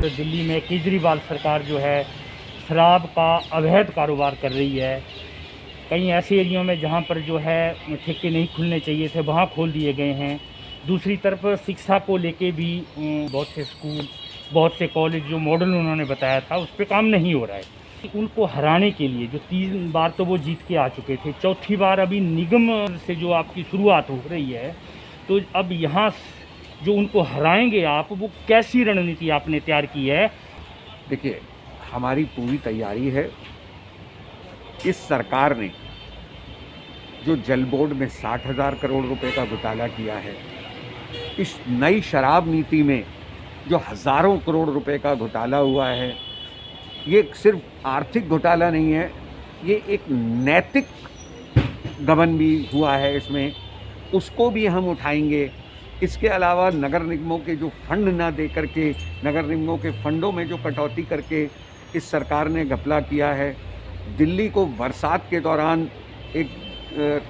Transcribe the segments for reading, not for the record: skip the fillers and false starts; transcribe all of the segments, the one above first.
दिल्ली में केजरीवाल सरकार जो है शराब का अवैध कारोबार कर रही है। कई ऐसे एरियो में जहाँ पर जो है ठेके नहीं खुलने चाहिए थे वहाँ खोल दिए गए हैं। दूसरी तरफ शिक्षा को लेके भी बहुत से स्कूल, बहुत से कॉलेज जो मॉडल उन्होंने बताया था उस पर काम नहीं हो रहा है। उनको हराने के लिए जो 3 बार तो वो जीत के आ चुके थे, चौथी बार अभी निगम से जो आपकी शुरुआत हो रही है, तो अब यहाँ जो उनको हराएंगे आप, वो कैसी रणनीति आपने तैयार की है? देखिए, हमारी पूरी तैयारी है। इस सरकार ने जो जल बोर्ड में 60,000 करोड़ रुपए का घोटाला किया है, इस नई शराब नीति में जो हज़ारों करोड़ रुपए का घोटाला हुआ है, ये सिर्फ आर्थिक घोटाला नहीं है, ये एक नैतिक गबन भी हुआ है इसमें, उसको भी हम उठाएंगे। इसके अलावा नगर निगमों के जो फंड ना दे करके, नगर निगमों के फंडों में जो कटौती करके इस सरकार ने घपला किया है। दिल्ली को बरसात के दौरान एक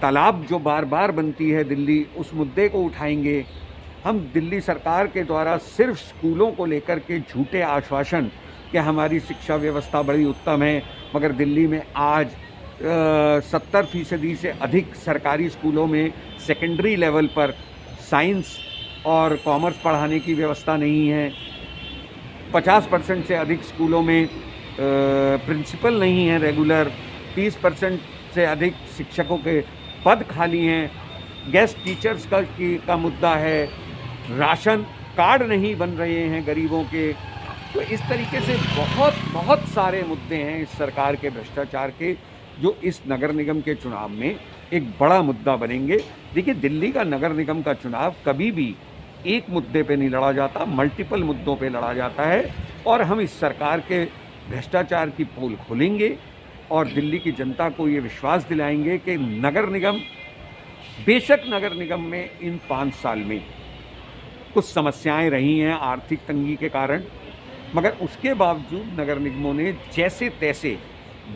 तालाब जो बार बार बनती है दिल्ली, उस मुद्दे को उठाएंगे। हम दिल्ली सरकार के द्वारा सिर्फ स्कूलों को लेकर के झूठे आश्वासन कि हमारी शिक्षा व्यवस्था बड़ी उत्तम है, मगर दिल्ली में आज 70% से अधिक सरकारी स्कूलों में सेकेंडरी लेवल पर साइंस और कॉमर्स पढ़ाने की व्यवस्था नहीं है। 50% से अधिक स्कूलों में प्रिंसिपल नहीं है रेगुलर। 30% से अधिक शिक्षकों के पद खाली हैं। गेस्ट टीचर्स का मुद्दा है। राशन कार्ड नहीं बन रहे हैं गरीबों के। तो इस तरीके से बहुत सारे मुद्दे हैं इस सरकार के भ्रष्टाचार के, जो इस नगर निगम के चुनाव में एक बड़ा मुद्दा बनेंगे। देखिए, दिल्ली का नगर निगम का चुनाव कभी भी एक मुद्दे पे नहीं लड़ा जाता, मल्टीपल मुद्दों पे लड़ा जाता है। और हम इस सरकार के भ्रष्टाचार की पोल खोलेंगे और दिल्ली की जनता को ये विश्वास दिलाएंगे कि नगर निगम, बेशक नगर निगम में इन 5 साल में कुछ समस्याएं रही हैं आर्थिक तंगी के कारण, मगर उसके बावजूद नगर निगमों ने जैसे तैसे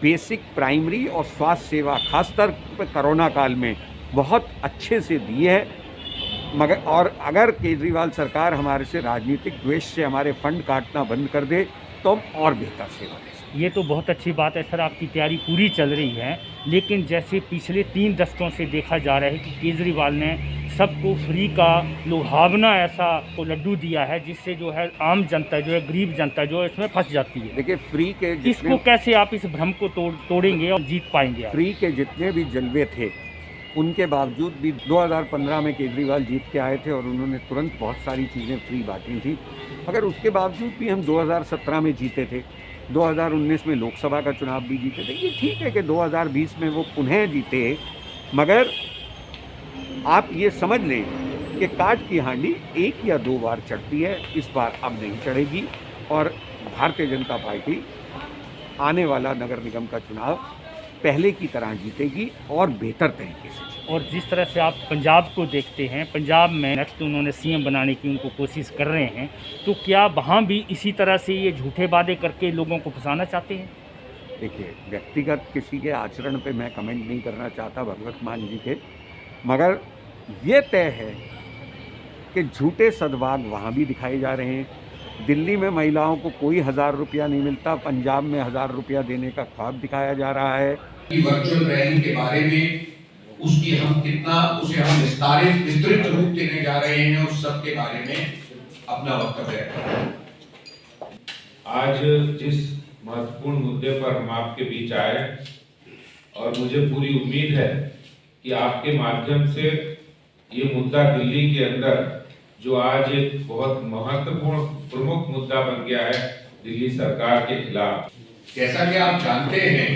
बेसिक, प्राइमरी और स्वास्थ्य सेवा खासतौर पर कोरोना काल में बहुत अच्छे से दी है। मगर और अगर केजरीवाल सरकार हमारे से राजनीतिक द्वेष से हमारे फंड काटना बंद कर दे तो हम और बेहतर सेवा दें। ये तो बहुत अच्छी बात है सर, आपकी तैयारी पूरी चल रही है। लेकिन जैसे पिछले 3 दशकों से देखा जा रहा है कि केजरीवाल ने सबको फ्री का लुभावना ऐसा को लड्डू दिया है, जिससे जो है आम जनता जो है, गरीब जनता जो है, इसमें फंस जाती है। देखिए, फ्री के इसको कैसे आप इस भ्रम को तोड़ेंगे और जीत पाएंगे आप? फ्री के जितने भी जलवे थे, उनके बावजूद भी 2015 में केजरीवाल जीत के आए थे और उन्होंने तुरंत बहुत सारी चीज़ें फ्री बांटी थी। मगर उसके बावजूद भी हम 2017 में जीते थे, 2019 में लोकसभा का चुनाव भी जीते थे। ये ठीक है कि 2020 में वो पुनः जीते, मगर आप ये समझ लें कि काट की हांडी 1 या 2 बार चढ़ती है, इस बार अब नहीं चढ़ेगी। और भारतीय जनता पार्टी आने वाला नगर निगम का चुनाव पहले की तरह जीतेगी और बेहतर तरीके से। और जिस तरह से आप पंजाब को देखते हैं, पंजाब में नेक्स्ट उन्होंने सीएम बनाने की उनको कोशिश कर रहे हैं, तो क्या वहाँ भी इसी तरह से ये झूठे वादे करके लोगों को फंसाना चाहते हैं? देखिए, व्यक्तिगत किसी के आचरण पे मैं कमेंट नहीं करना चाहता, भगवत मान जी के, मगर ये तय है कि झूठे सद्भाव वहाँ भी दिखाए जा रहे हैं। दिल्ली में महिलाओं को कोई 1000 रुपया नहीं मिलता, पंजाब में 1000 रुपया देने का ख्वाब दिखाया जा रहा है। वर्चुअल रैली के बारे में उसे हम विस्तृत रूप देने जा रहे हैं, उस सब के बारे में अपना वक्तव्य रखें। आज जिस महत्वपूर्ण मुद्दे पर हम आपके बीच आए, और मुझे पूरी उम्मीद है कि आपके माध्यम से ये मुद्दा दिल्ली के अंदर, जो आज एक बहुत महत्वपूर्ण प्रमुख मुद्दा बन गया है दिल्ली सरकार के खिलाफ। जैसा कि आप जानते हैं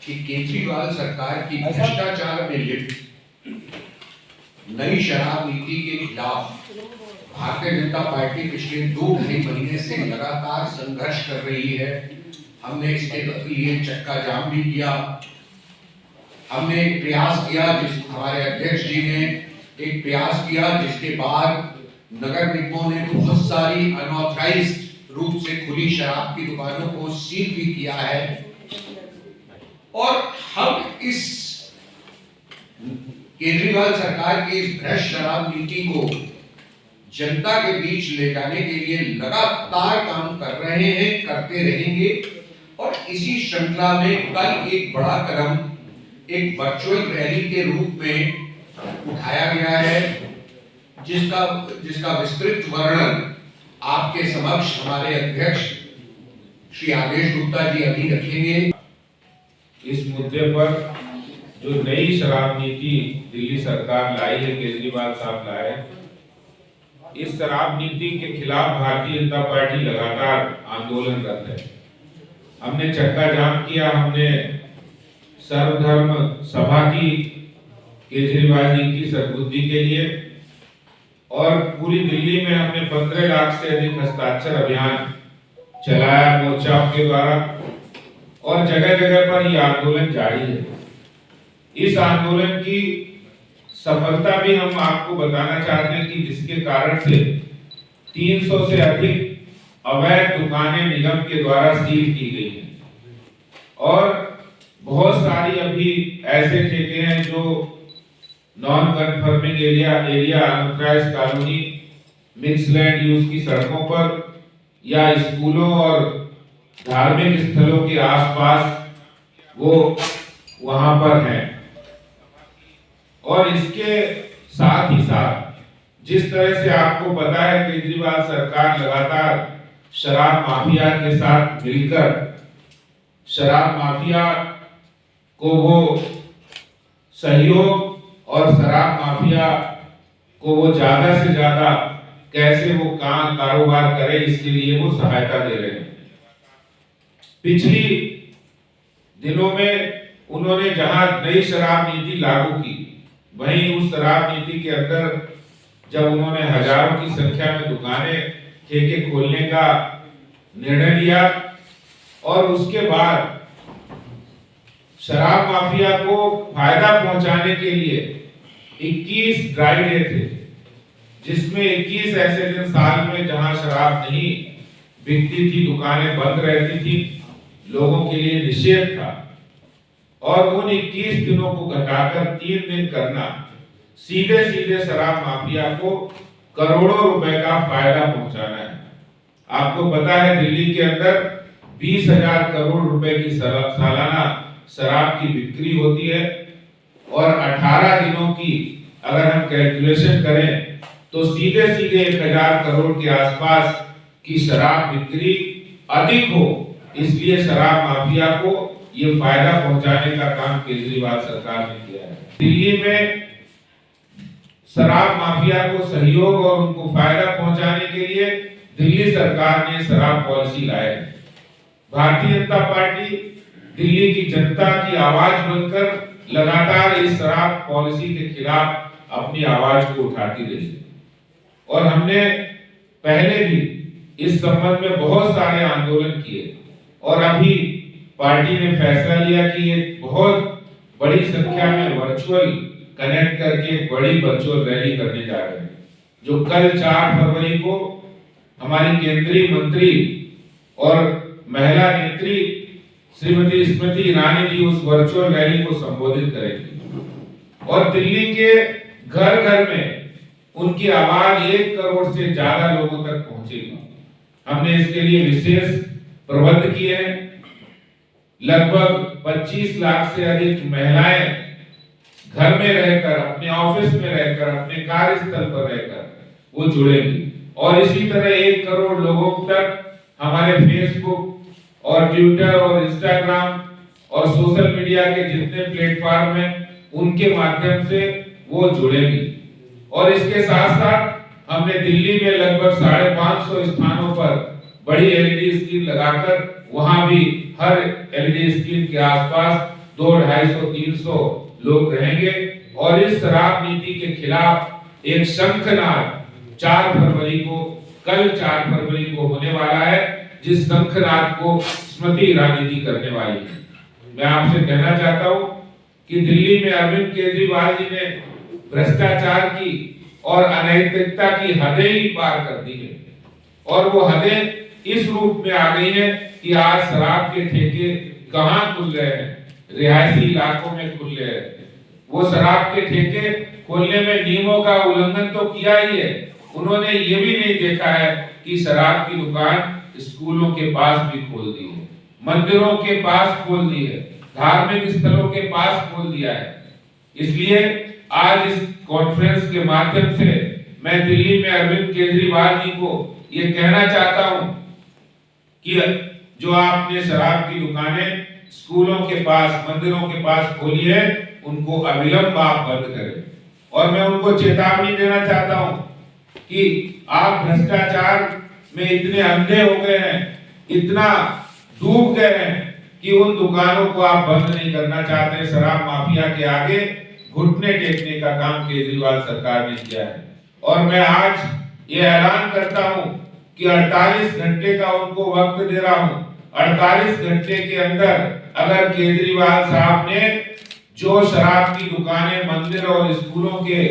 कि केजरीवाल सरकार की भ्रष्टाचार में लिप्त नई शराब नीति के खिलाफ भारतीय जनता पार्टी पिछले 2-2.5 महीने से लगातार संघर्ष कर रही है। हमने इसके लिए चक्का जाम भी किया। हमने एक प्रयास किया, हमारे अध्यक्ष जी ने एक प्रयास किया, जिसके बाद नगर निगमों ने बहुत सारी अनऑथराइज्ड रूप से खुली शराब की दुकानों को सील भी किया है। और हम इस केजरीवाल सरकार की इस भ्रष्ट शराब नीति को जनता के बीच ले जाने के लिए लगातार काम कर रहे हैं, करते रहेंगे। और इसी श्रृंखला में कल एक बड़ा कदम एक वर्चुअल रैली के रूप में उठाया गया है, जिसका विस्तृत वर्णन आपके समक्ष हमारे अध्यक्ष श्री आदेश गुप्ता जी अभी रखेंगे। इस मुद्दे पर जो नई शराब नीति दिल्ली सरकार लाई है, केजरीवाल साहब लाए, इस शराब नीति के खिलाफ भारतीय जनता पार्टी लगातार आंदोलनरत है। हमने चक्का जाम किया, हमने सर्वधर्म सभा की केजरीवाल जी की सद्बुद्धि के लिए, और पूरी दिल्ली में हमने 15 लाख से अधिक हस्ताक्षर अभियान चलाया मोर्चाओं के द्वारा, और जगह जगह पर ये आंदोलन जारी है। इस आंदोलन की सफलता भी हम आपको बताना चाहते हैं कि जिसके कारण से 300 से अधिक अवैध दुकानें निगम के द्वारा सील की गई हैं, और बहुत सारी अभी ऐसे ठेके हैं जो non conforming area unauthorised colony, mix land use की सड़कों पर या स्कूलों और धार्मिक स्थलों के आसपास वो वहां पर हैं। और इसके साथ ही साथ जिस तरह से आपको पता है केजरीवाल सरकार लगातार शराब माफिया के साथ मिलकर शराब माफिया को वो सहयोग और शराब माफिया को वो ज्यादा से ज्यादा कैसे वो कारोबार करे, इसके लिए वो सहायता दे रहे हैं। पिछली दिनों में उन्होंने जहां नई शराब नीति लागू की, वहीं उस शराब नीति के अंदर जब उन्होंने हजारों की संख्या में दुकानें ठेके खोलने का निर्णय लिया, और उसके बाद शराब माफिया को फायदा पहुंचाने के लिए 21 ड्राई डे थे, जिसमें 21 ऐसे दिन साल में जहां शराब नहीं बिकती थी, दुकानें बंद रहती थी, लोगों के लिए निषेध था। और उन 21 दिनों को घटाकर 3 दिन करना सीधे सीधे शराब माफिया को करोड़ों रुपए का फायदा पहुंचाना है। आपको पता है दिल्ली के अंदर 20,000 करोड़ रुपए की सालाना शराब की बिक्री होती है, और 18 दिनों की अगर हम कैलकुलेशन करें तो सीधे सीधे 1,000 करोड़ के आसपास की शराब बिक्री अधिक हो, इसलिए शराब माफिया को ये फायदा पहुंचाने का काम केजरीवाल सरकार ने किया है। दिल्ली में शराब माफिया को सहयोग और उनको फायदा पहुंचाने के लिए दिल्ली सरकार ने शराब पॉलिसी लाई है। भारतीय जनता पार्टी दिल्ली की जनता की आवाज बनकर लगातार इस शराब पॉलिसी के खिलाफ अपनी आवाज को उठाती रही, और हमने पहले भी इस संबंध में बहुत सारे आंदोलन किए, और अभी पार्टी ने फैसला लिया कि एक बहुत बड़ी संख्या में वर्चुअल कनेक्ट करके एक बड़ी वर्चुअल रैली करने जा रहे हैं, जो कल 4 फरवरी को हमारी केंद्रीय मंत्री और महिला नेत्री श्रीमती स्मृति ईरानी जी उस वर्चुअल रैली को संबोधित करेंगी, और दिल्ली के घर घर में उनकी आवाज 1 करोड़ से ज्यादा लोगों तक पहुंचेगी। हमने इसके लिए विशेष प्रबंध किए हैं। लगभग 25 लाख से अधिक महिलाएं घर में रहकर, अपने ऑफिस में रहकर, अपने कार्यस्थल पर रहकर वो जुड़ेंगी, और इसी तरह 1 करोड़ लोगों तक हमारे फेसबुक और ट्विटर और इंस्टाग्राम और सोशल मीडिया के जितने प्लेटफॉर्म हैं उनके माध्यम से वो जुड़ेंगी। और इसके साथ साथ हमने दिल्ली में लगभग 550 स्थानों पर बड़ी एलईडी स्क्रीन लगाकर वहां भी हर एलईडी स्क्रीन के आसपास 200, 250, 300 लोग रहेंगे, और इस शराब नीति के खिलाफ एक शंखनाद 4 फरवरी को, कल 4 फरवरी को होने वाला है, जिस शंखनाद को स्मृति ईरानी जी करने वाली है। मैं आपसे कहना चाहता हूं कि दिल्ली में अरविंद केजरीवाल जी ने भ्रष्टाचार की और अनैतिकता की हदें ही पार कर दी है, और वो हदें इस रूप में आ गई है कि आज शराब के ठेके कहां खुल रहे हैं, रिहायशी इलाकों में खुल रहे हैं। वो शराब के ठेके खोलने में नियमों का उल्लंघन तो किया ही है, उन्होंने ये भी नहीं देखा है कि शराब की दुकान स्कूलों के पास भी खोल दी है, मंदिरों के पास खोल दी है, धार्मिक स्थलों के पास खोल दिया है। इसलिए आज इस कॉन्फ्रेंस के माध्यम से मैं दिल्ली में अरविंद केजरीवाल जी को ये कहना चाहता हूं कि जो आपने शराब की दुकानें स्कूलों के पास, मंदिरों के पास खोली है, उनको अविलंब आप बंद करें। और मैं उनको चेतावनी देना चाहता हूं कि आप भ्रष्टाचार में इतने अंधे हो गए हैं, इतना डूब गए हैं कि उन दुकानों को आप बंद नहीं करना चाहते। शराब माफिया के आगे घुटने टेकने का काम केजरीवाल सरकार ने किया है। और मैं आज ये ऐलान करता हूं कि 48 घंटे का उनको वक्त दे रहा हूं। 48 घंटे के अंदर अगर केजरीवाल साहब ने जो शराब की दुकानें मंदिर और स्कूलों के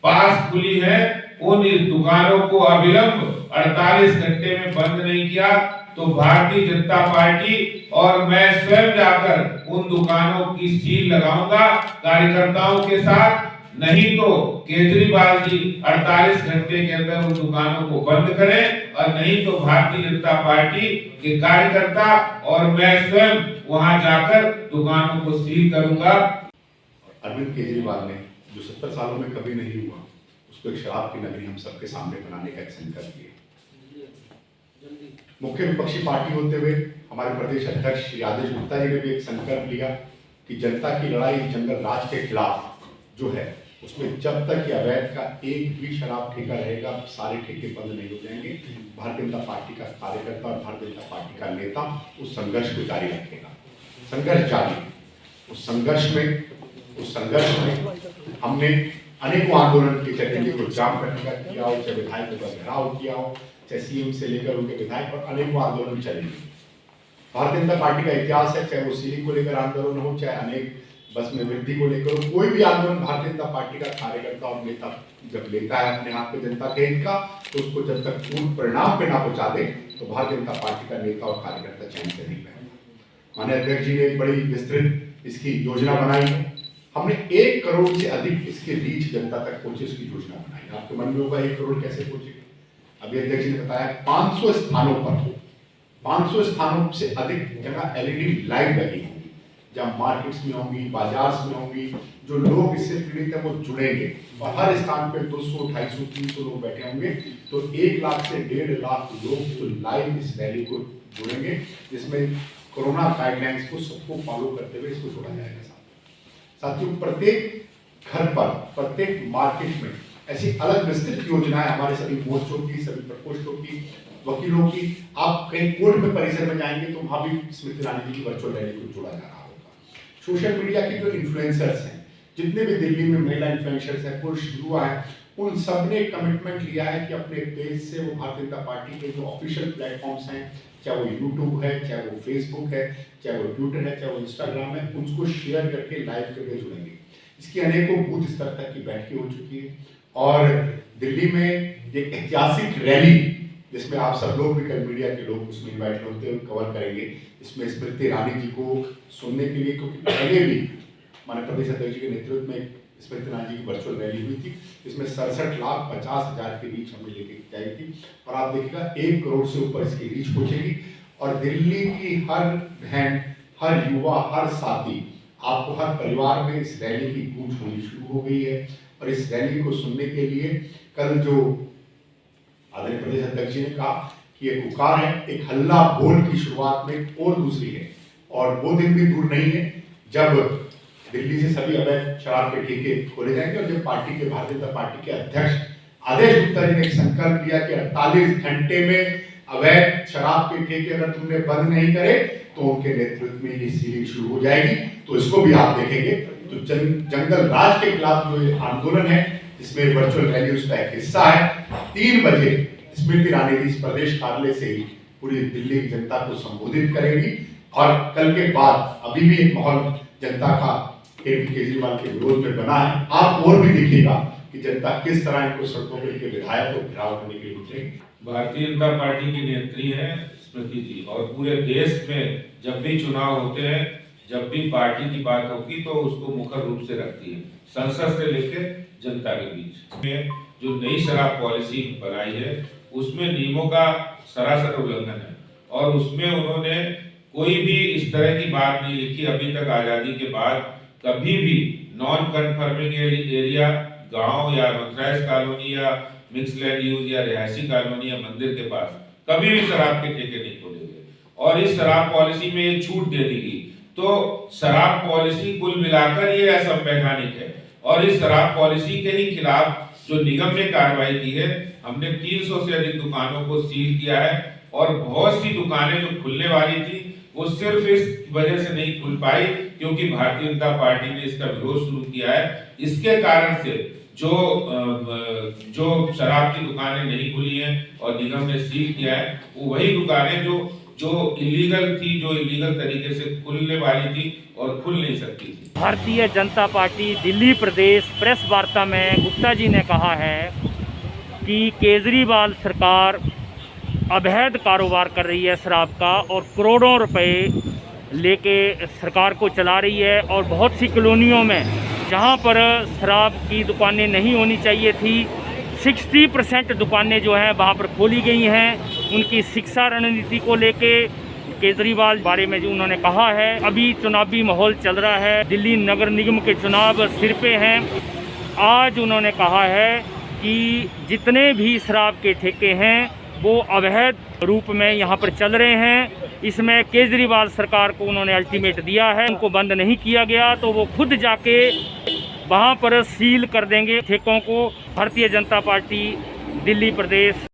पास खुली है, उन इस दुकानों को अविलंब 48 घंटे में बंद नहीं किया तो भारतीय जनता पार्टी और मैं स्वयं जाकर उन दुकानों की सील लगाऊंगा कार्यकर्ताओं के साथ। नहीं तो केजरीवाल जी 48 घंटे के अंदर उन दुकानों को बंद करें, और नहीं तो भारतीय जनता पार्टी के कार्यकर्ता और मैं स्वयं वहां जाकर दुकानों को सील करूंगा। अरविंद केजरीवाल ने जो 70 सालों में कभी नहीं हुआ, उसको एक शराब की नगरी हम सबके सामने बनाने का एक संकल्प लिया। मुख्य विपक्षी पार्टी होते हुए हमारे प्रदेश अध्यक्ष श्री आदेश गुप्ता जी ने भी एक संकल्प लिया कि जनता की लड़ाई जंगल राज के खिलाफ जो है, उसमें जब तक ये अवैध का एक भी शराब ठेका रहेगा, सारे ठेके बंद नहीं हो जाएंगे। भारतीय जनता पार्टी का कार्यकर्ता और भारतीय जनता पार्टी का नेता उस संघर्ष को जारी रखेगा। संघर्ष जारी, उस संघर्ष में हमने अनेकों आंदोलन के, चाहे दिल्ली को जाम करने का किया हो, चाहे विधायकों का घेराव किया हो, चाहे सीएम से लेकर उनके विधायक और अनेकों आंदोलन चलेंगे। भारतीय जनता पार्टी का इतिहास है, चाहे वो सीलिंग को लेकर आंदोलन हो, चाहे अनेक बस में वृद्धि को लेकर हो, कोई भी आंदोलन भारतीय जनता पार्टी का कार्यकर्ता और नेता जब लेता है अपने हाथ पे जनता के हित का, तो उसको जब तक पूर्ण परिणाम पे ना पहुंचा दे, तो भारतीय जनता पार्टी का नेता और कार्यकर्ता चैन से नहीं बैठता। माननीय अध्यक्ष जी ने एक बड़ी विस्तृत इसकी योजना बनाई है। हमने 1 करोड़ से अधिक इसके रीच जनता तक पहुंचे उसकी योजना बनाई। आपके मन में होगा 1 करोड़ कैसे पहुंचेगा? अभी अध्यक्ष जी ने बताया 500 स्थानों पर, 500 स्थानों से अधिक जगह LED लाइट लगी होंगी, जहाँ मार्केट्स में होंगी, बाजार में होंगी। जो लोग इससे पीड़ित है वो जुड़ेंगे और हर स्थान पे 200, 250, 300 लोग बैठे होंगे, तो 1 लाख से 1.5 लाख लोग तो लाइव इस रैली को जुड़ेंगे, जिसमें कोरोना गाइडलाइंस को सबको फॉलो करते हुए इसको जोड़ा जाएगा। साथियों, प्रत्येक घर पर, प्रत्येक मार्केट में ऐसी अलग विस्तृत योजनाएं हमारे सभी मोर्चों की, सभी प्रकोष्ठों की, वकीलों की। आप कहीं कोर्ट में परिसर में जाएंगे तो वहां भी स्मृति ईरानी जी की वर्चुअल रैली को जोड़ा जा रहा होगा। सोशल मीडिया के जो इन्फ्लुएंसर्स हैं, जितने भी दिल्ली में महिला इन्फ्लुएंसर्स हैं, पुरुष युवा है, उन सब ने कमिटमेंट लिया है कि अपने पेज से वो भारतीय जनता पार्टी के जो ऑफिशियल प्लेटफॉर्म्स हैं, चाहे वो यूट्यूब है, चाहे वो फेसबुक है, चाहे वो ट्विटर है, चाहे वो इंस्टाग्राम है, उसको शेयर करके लाइव करके जुड़ेंगे। इसकी अनेकों बूथ स्तर तक की बैठकें हो चुकी है और दिल्ली में एक ऐतिहासिक रैली, जिसमें आप सब लोग भी, कल मीडिया के लोग उसमें इन्वाइट होते हुए कवर करेंगे। इसमें स्मृति ईरानी जी को सुनने के लिए, क्योंकि पहले भी माननीय प्रदेश अध्यक्ष जी के नेतृत्व में स्मृति ईरानी जी की वर्चुअल रैली हुई थी, इसमें 67,50,000 की रीच हमने लेके जाई थी और आप देखिएगा 1 करोड़ से ऊपर इसकी रीच पहुंचेगी। और दिल्ली की हर बहन, हर युवा, हर साथी, आपको हर परिवार में इस रैली की गूंज होनी शुरू हो गई है। और इस रैली को सुनने के लिए कल जो आदरणीय प्रदेश अध्यक्ष जी ने कहा कि एक पुकार है, एक हल्ला बोल की शुरुआत में और दूसरी है, और वो दिन भी दूर नहीं है जब दिल्ली से सभी अवैध शराब के ठेके खोले जाएंगे। और जब पार्टी के, भारतीय जनता पार्टी के अध्यक्ष आदेश गुप्ता जी ने एक संकल्प लिया कि 48 घंटे में अवैध शराब के ठेके अगर तुमने बंद नहीं करे तो उनके नेतृत्व में ये सीलिंग शुरू हो जाएगी। तो इसको भी आप देखेंगे। तो जंगल राज के खिलाफ जो ये आंदोलन है, जिसमें वर्चुअल रैली उसका एक हिस्सा है, 3 बजे स्मृति ईरानी जी इस प्रदेश कार्यालय से ही पूरी दिल्ली की जनता को संबोधित करेगी। और कल के बाद अभी भी एक माहौल जनता का केजरीवाल के विरोध में बना है। आप और भी देखिएगा कि जनता किस तरह इनको सड़कों पर लेकर विधायक को घेराव करने के लिए उठेगी। भारतीय जनता पार्टी की नेत्री है स्मृति जी, और पूरे देश में जब भी चुनाव होते हैं, जब भी पार्टी की बात होगी तो उसको मुखर रूप से रखती है, संसद से लेकर जनता के बीच में। जो नई शराब पॉलिसी बनाई है उसमें नियमों का सरासर उल्लंघन है और उसमें उन्होंने कोई भी इस तरह की बात नहीं लिखी। अभी तक आज़ादी के बाद कभी भी नॉन कन्फर्मिंग एरिया, गांव या अनऑथराइज्ड कॉलोनी या मिक्स लैंड यूज या रिहायशी कॉलोनी या मंदिर के पास कभी भी शराब के ठेके नहीं खोले गए और इस शराब पॉलिसी में ये छूट दे दी गई। तो शराब पॉलिसी कुल मिलाकर ये असंवैधानिक है और इस शराब पॉलिसी के ही खिलाफ जो निगम ने कार्रवाई की है, हमने 300 से अधिक दुकानों को सील किया है और बहुत सी दुकानें जो खुलने वाली थी वो सिर्फ इस वजह से नहीं खुल पाई क्योंकि भारतीय जनता पार्टी ने इसका विरोध शुरू किया है। इसके कारण से जो शराब की दुकानें नहीं खुली हैं और निगम ने सील किया है वो वही दुकानें जो इलीगल थी, जो इलीगल तरीके से खुलने वाली थी और खुल नहीं सकती थी। भारतीय जनता पार्टी दिल्ली प्रदेश प्रेस वार्ता में गुप्ता जी ने कहा है कि केजरीवाल सरकार अवैध कारोबार कर रही है शराब का और करोड़ों रुपए लेके सरकार को चला रही है और बहुत सी कॉलोनियों में जहां पर शराब की दुकानें नहीं होनी चाहिए थी 60% दुकानें जो हैं वहां पर खोली गई हैं। उनकी शिक्षा रणनीति को लेके केजरीवाल बारे में जो उन्होंने कहा है, अभी चुनावी माहौल चल रहा है, दिल्ली नगर निगम के चुनाव सिर पे हैं। आज उन्होंने कहा है कि जितने भी शराब के ठेके हैं वो अवैध रूप में यहाँ पर चल रहे हैं। इसमें केजरीवाल सरकार को उन्होंने अल्टीमेट दिया है, उनको बंद नहीं किया गया तो वो खुद जाके वहाँ पर सील कर देंगे ठेकों को। भारतीय जनता पार्टी दिल्ली प्रदेश